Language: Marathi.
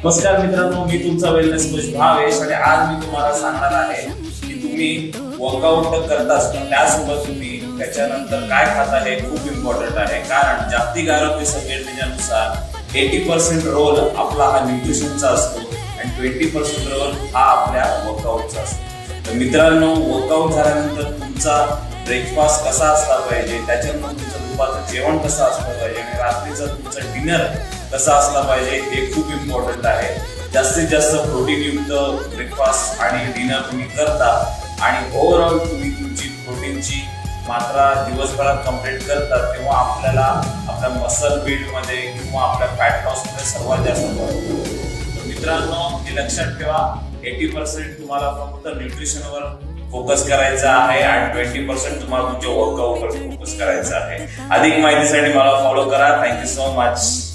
नमस्कार मित्रांनो, मी तुमचा वेलनेस कोच भावेश आणि आज मी तुम्हाला सांगणार आहे की तुम्ही वर्कआउट तर करताच पण त्यासोबत तुम्ही त्याच्यानंतर काय खाता हे खूप इम्पॉर्टंट आहे. कारण जागतिक आरोग्य संघटनेनुसार 80% रोल आपला हा न्यूट्रिशनचा असतो आणि 20% रोल हा आपल्या वर्कआउटचा असतो. तर मित्रांनो, वर्कआउट झाल्यानंतर तुमचा ब्रेकफास्ट कसा असला पाहिजे, त्याच्यानंतर तुमचं दुपारचं जेवण कसं असलं पाहिजे आणि रात्रीचं तुमचं डिनर कसा असला पाहिजे हे खूप इम्पॉर्टंट आहे. जास्तीत जास्त प्रोटीन युक्त ब्रेकफास्ट आणि डिनर तुम्ही करता आणि ओव्हरऑल तुम्ही तुमची प्रोटीनची मात्रा दिवसभरात कंप्लीट करता, तेव्हा आपल्याला आपल्या मसल बिल्ड मध्ये किंवा आपल्या फॅट लॉस मध्ये सर्वात जास्त वाटतो. तर मित्रांनो, हे लक्षात ठेवा, 80% तुम्हाला फक्त न्यूट्रिशनवर फोकस करायचा आहे आणि 20% तुम्हाला तुमच्या वर्कआउटवर फोकस करायचा आहे. अधिक माहितीसाठी मला फॉलो करा. Thank you so much.